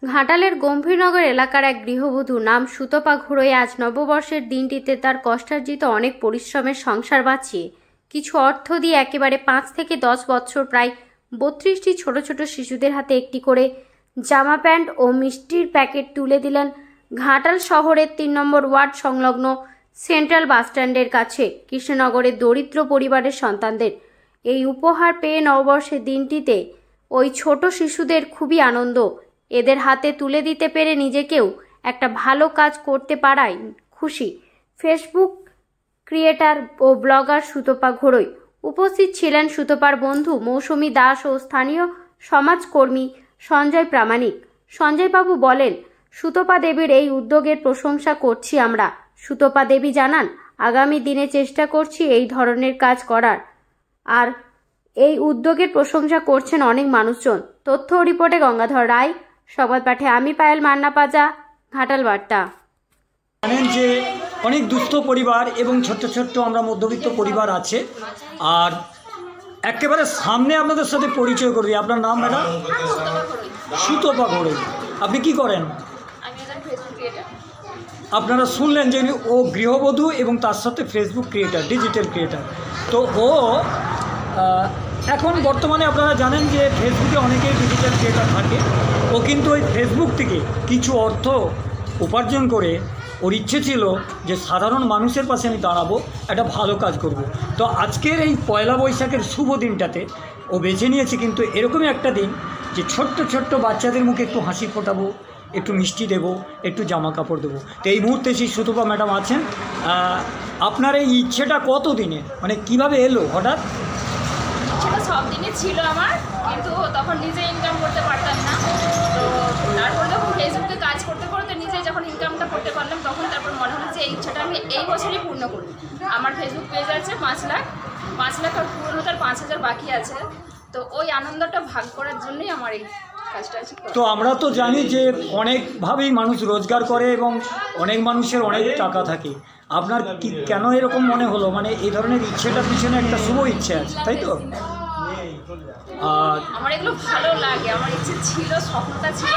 ঘাটালের গম্ভীরনগর এলাকার এক গৃহবধূ নাম সুতপা ঘুরোই আজ নববর্ষের দিনটিতে তার কষ্টার্জিত অনেক পরিশ্রমের সংসার বাঁচিয়ে কিছু অর্থ দিয়ে একেবারে 5 থেকে 10 বছর প্রায় 32টি ছোট ছোট শিশুদের হাতে একটি করে জামা প্যান্ট ও মিষ্টির প্যাকেট তুলে দিলেন ঘাটাল শহরের 3 নম্বর ওয়ার্ড সংলগ্ন সেন্ট্রাল বাসস্ট্যান্ডের কাছে কৃষ্ণনগরের দরিদ্র পরিবারের সন্তানদের। এই উপহার পেয়ে নববর্ষের দিনটিতে ওই ছোট শিশুদের খুবই আনন্দ। এদের হাতে তুলে দিতে পেরে নিজেকেও একটা ভালো কাজ করতে পারায় খুশি ফেসবুক ক্রিয়েটার ও ব্লগার সুতপা ঘোড়ই। উপস্থিত ছিলেন সুতপার বন্ধু মৌসুমী দাস ও স্থানীয় সমাজকর্মী সঞ্জয় প্রামাণিক। সঞ্জয়বাবু বলেন, সুতপা দেবীর এই উদ্যোগের প্রশংসা করছি আমরা। সুতপা দেবী জানান, আগামী দিনে চেষ্টা করছি এই ধরনের কাজ করার। আর এই উদ্যোগের প্রশংসা করছেন অনেক মানুষজন। তথ্য ও রিপোর্টে গঙ্গাধর রায়, সংবাদ পাঠে আমি পায়েল মান্না পাজা, ঘাটাল বার্তা। জানেন যে অনেক দুস্থ পরিবার এবং ছোট্ট ছোট্ট আমরা মধ্যবিত্ত পরিবার আছে। আর একেবারে সামনে আপনাদের সাথে পরিচয় করবি। আপনার নাম ম্যাডাম? সুতপা ঘোড়ই। আপনি কি করেন? আপনারা শুনলেন যে ও গৃহবধূ এবং তার সাথে ফেসবুক ক্রিয়েটার, ডিজিটাল ক্রিয়েটার। তো ও এখন বর্তমানে আপনারা জানেন যে ফেসবুকে অনেকেই ডিজিটাল ক্রিয়েটার থাকে। ও কিন্তু ওই ফেসবুক থেকে কিছু অর্থ উপার্জন করে ওর ইচ্ছে ছিল যে সাধারণ মানুষের পাশে আমি দাঁড়াবো, একটা ভালো কাজ করব। তো আজকের এই পয়লা বৈশাখের শুভ দিনটাতে ও বেছে নিয়েছে কিন্তু এরকমই একটা দিন যে ছোট্ট ছোট্ট বাচ্চাদের মুখে একটু হাসি ফোটাবো, একটু মিষ্টি দেবো, একটু জামা কাপড় দেবো। তো এই মুহূর্তে সেই সুতপা ম্যাডাম আছেন। আপনার এই ইচ্ছেটা কত দিনে, মানে কিভাবে এলো হঠাৎ? সেটা সব দিনই ছিল আমার, কিন্তু তখন নিজে ইনকাম করতে পারতাম না। তো তারপর যখন ফেসবুকে কাজ করতে করতে নিজে যখন ইনকামটা করতে পারলাম, তখন তারপর মনে হলো যে এই ইচ্ছাটা আমি এই বছরই পূর্ণ করি। আমার ফেসবুক পেজ আছে 5 লাখ আর পূর্ণ তার 5,000 বাকি আছে। তো ওই আনন্দটা ভাগ করার জন্যই আমার এই কাজটা আছে। তো আমরা তো জানি যে অনেকভাবেই মানুষ রোজগার করে এবং অনেক মানুষের অনেক টাকা থাকে। আপনার কি কেন এরকম মনে হলো, মানে এই ধরনের ইচ্ছেটার পিছনে একটা শুভ ইচ্ছে আছে, তাই তো? আর আমার এগুলো ভালো লাগে, আমার ইচ্ছে ছিল, স্বপ্নটা ছিল,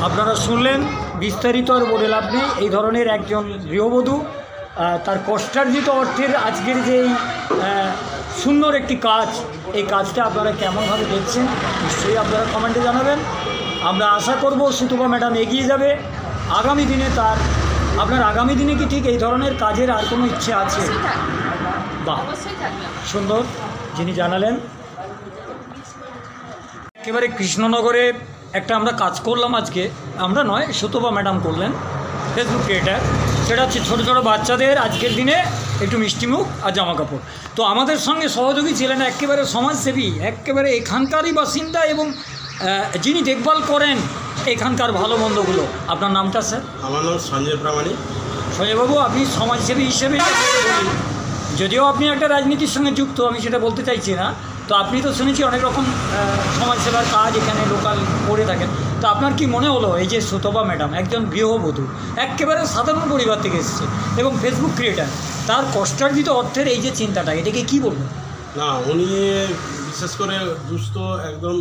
আপনারা শুনলেন, বিস্তারিত আর বলে লাভ নেই। এই ধরনের একজন গৃহবধূ তার কষ্টার্জিত অর্থের আজকের যে সুন্দর একটি কাজ, এই কাজটা আপনারা কেমনভাবে দেখছেন নিশ্চয়ই আপনারা কমেন্টে জানাবেন। আমরা আশা করব সুতপা ম্যাডাম এগিয়ে যাবে আগামী দিনে। আপনার আগামী দিনে কি ঠিক এই ধরনের কাজের আর কোনো ইচ্ছে আছে? বাহ, সুন্দর যিনি জানালেন। একেবারে কৃষ্ণনগরে একটা আমরা কাজ করলাম আজকে, আমরা নয়, সুতপা ম্যাডাম করলেন, ফেসবুক ক্রিয়েটার। সেটা হচ্ছে ছোটো ছোটো বাচ্চাদের আজকের দিনে একটু মিষ্টিমুখ আর জামা কাপড়। তো আমাদের সঙ্গে সহযোগী ছিলেন একেবারে সমাজসেবী, একেবারে এখানকারই বাসিন্দা এবং যিনি দেখভাল করেন এখানকার ভালো মন্দগুলো। আপনার নামটা স্যার? আমার নাম সঞ্জয় প্রামাণিক। সঞ্জয়বাবু, আপনি সমাজসেবী হিসেবে বলি, যদিও আপনি একটা রাজনীতির সঙ্গে যুক্ত, আমি সেটা বলতে চাইছি না। তো আপনি তো শুনেছি অনেক রকম সমাজসেবার কাজ এখানে লোকাল করে থাকেন। তো আপনার কি মনে হলো এই যে সুতপা ম্যাডাম একজন গৃহবধূ, একেবারে সাধারণ পরিবার থেকে এসেছে এবং ফেসবুক ক্রিয়েটার, তার কষ্টার্জিত অর্থের এই যে চিন্তাটা, এটাকে কি বলবেন? না, উনি বিশেষ করে দুস্থ একদম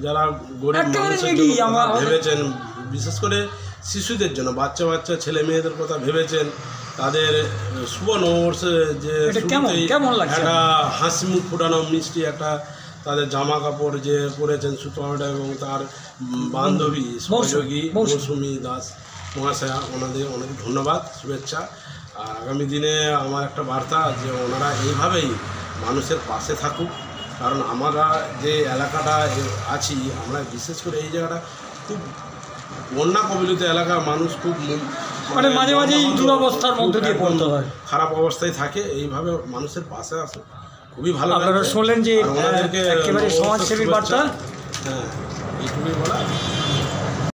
যারা গরিব মানুষের জন্য ভেবেছেন, বিশেষ করে শিশুদের জন্য, বাচ্চা ছেলে মেয়েদের কথা ভেবেছেন। তাদের শুভ নববর্ষে যে একটা হাসি মুখ ফোটানো, মিষ্টি একটা তাদের জামা কাপড় যে পরেছেন সুতপা ম্যাডাম এবং তার বান্ধবী সহযোগী মৌসুমী দাস মহাশয়া, ওনাদের অনেক ধন্যবাদ, শুভেচ্ছা। আর আগামী দিনে আমার একটা বার্তা যে ওনারা এইভাবেই মানুষের পাশে থাকুক। কারণ আমরা যে এলাকাটা আছি, আমরা বিশেষ করে এই জায়গাটা খুব বন্যা কবলিত এলাকা, মানুষ খুব মানে মাঝে মাঝেই দুরবস্থার মধ্যে দিয়ে পড়তে হয়, খারাপ অবস্থায় থাকে। এইভাবে মানুষের পাশে আসে খুবই ভালো। আপনারা শুনলেন যে একেবারে সমাজসেবী বার্তা। হ্যাঁ, এইটুকুই বলা।